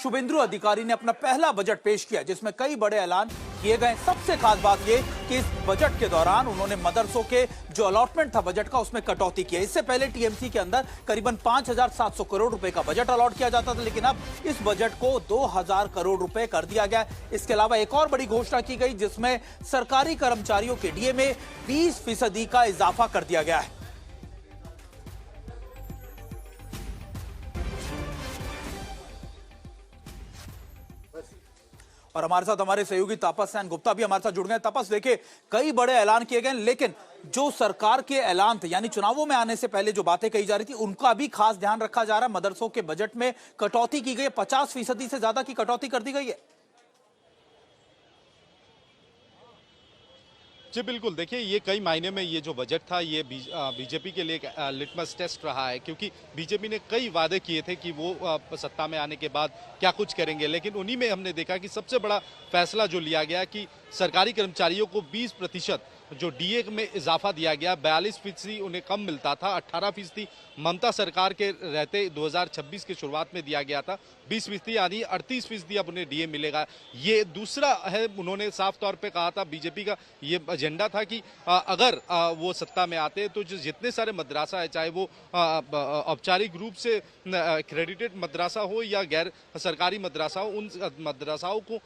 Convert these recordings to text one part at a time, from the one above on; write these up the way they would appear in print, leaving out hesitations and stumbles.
शुभेंदु अधिकारी ने अपना पहला बजट पेश किया जिसमें कई बड़े ऐलान किए गए। सबसे खास बात यह कि इस बजट के दौरान उन्होंने मदरसों के जो अलॉटमेंट था बजट का उसमें कटौती की है। इससे पहले टीएमसी के अंदर करीबन 5,700 करोड़ रुपए का बजट अलॉट किया जाता था, लेकिन अब इस बजट को 2,000 करोड़ रुपए कर दिया गया। इसके अलावा एक और बड़ी घोषणा की गई जिसमें सरकारी कर्मचारियों के डीए में 20% का इजाफा कर दिया गया है। और हमारे साथ हमारे सहयोगी तापस सैन गुप्ता भी हमारे साथ जुड़ गए। तापस, देखिए कई बड़े ऐलान किए गए, लेकिन जो सरकार के ऐलान थे यानी चुनावों में आने से पहले जो बातें कही जा रही थी उनका भी खास ध्यान रखा जा रहा है। मदरसों के बजट में कटौती की गई है, 50% से ज्यादा की कटौती कर दी गई है। जी बिल्कुल, देखिए ये कई मायने में ये जो बजट था ये बीजेपी के लिए एक लिटमस टेस्ट रहा है, क्योंकि बीजेपी ने कई वादे किए थे कि वो सत्ता में आने के बाद क्या कुछ करेंगे, लेकिन उन्हीं में हमने देखा कि सबसे बड़ा फैसला जो लिया गया कि सरकारी कर्मचारियों को 20% जो डीए में इजाफा दिया गया। 42% उन्हें कम मिलता था, 18% ममता सरकार के रहते 2026 की शुरुआत में दिया गया था, 20% यानी 38% अब उन्हें डीए मिलेगा। ये दूसरा है, उन्होंने साफ तौर पे कहा था, बीजेपी का ये एजेंडा था कि अगर वो सत्ता में आते तो जो जितने सारे मदरसा है, चाहे वो औपचारिक रूप से क्रेडिटेड मदरसा हो या गैर सरकारी मदरसा हो, उन मदरसाओं को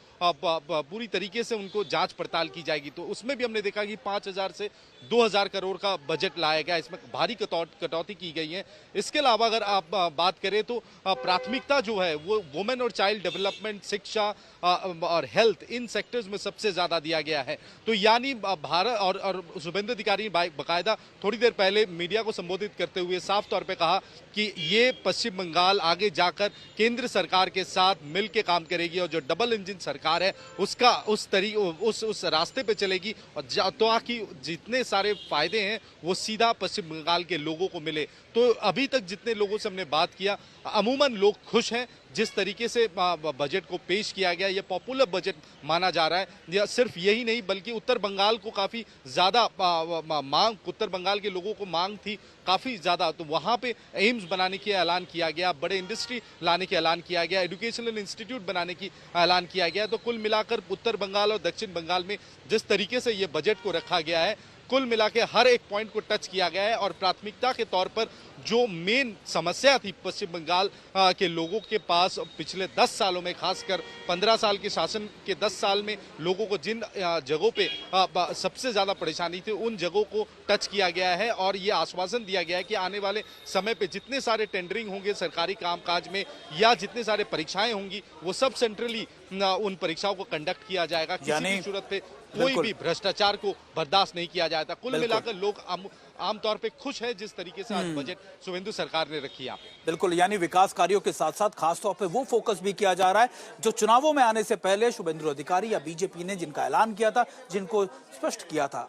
पूरी तरीके से उनको जांच पड़ताल की जाएगी। तो उसमें भी हमने देखा कि 5,000 से 2,000 करोड़ का बजट लाया गया, इसमें भारी कटौती की गई है। इसके अलावा अगर आप बात करें तो प्राथमिकता जो है वो वुमेन और चाइल्ड डेवलपमेंट, शिक्षा और हेल्थ, इन सेक्टर्स में सबसे ज्यादा दिया गया है। तो यानी भारत और शुभेंदु अधिकारी ने बाकायदा थोड़ी देर पहले मीडिया को संबोधित करते हुए साफ तौर पे कहा कि ये पश्चिम बंगाल आगे जाकर केंद्र सरकार के साथ मिलकर काम करेगी और जो डबल इंजन सरकार है उसका उस रास्ते पे चलेगी, और ताकि जितने सारे फायदे हैं वो सीधा पश्चिम बंगाल के लोगों को मिले। तो अभी तक जितने लोगों से हमने बात किया, अमूमन लोग खुश हैं जिस तरीके से बजट को पेश किया गया। ये पॉपुलर बजट माना जा रहा है। या सिर्फ यही नहीं बल्कि उत्तर बंगाल को काफी ज्यादा मांग, उत्तर बंगाल के लोगों को मांग थी काफी ज्यादा, तो वहां पे एम्स बनाने की ऐलान किया गया, बड़े इंडस्ट्री लाने की ऐलान किया गया, एजुकेशनल इंस्टीट्यूट बनाने की ऐलान किया गया। तो कुल मिलाकर उत्तर बंगाल और दक्षिण बंगाल में जिस तरीके से ये बजट को रखा गया है, कुल मिला के हर एक पॉइंट को टच किया गया है। और प्राथमिकता के तौर पर जो मेन समस्या थी पश्चिम बंगाल के लोगों के पास पिछले 10 सालों में, खासकर 15 साल के शासन के 10 साल में लोगों को जिन जगहों पे सबसे ज्यादा परेशानी थी उन जगहों को टच किया गया है। और ये आश्वासन दिया गया है कि आने वाले समय पे जितने सारे टेंडरिंग होंगे सरकारी कामकाज में या जितने सारे परीक्षाएं होंगी वो सब सेंट्रली उन परीक्षाओं को कंडक्ट किया जाएगा। किसी भी सूरत पे कोई भी भ्रष्टाचार को बर्दाश्त नहीं किया जाता। कुल मिलाकर लोग आमतौर पे खुश है जिस तरीके से आज बजट शुभेंदु सरकार ने रखी है। बिल्कुल, यानी विकास कार्यों के साथ साथ खासतौर पे वो फोकस भी किया जा रहा है जो चुनावों में आने से पहले शुभेंदु अधिकारी या बीजेपी ने जिनका ऐलान किया था, जिनको स्पष्ट किया था।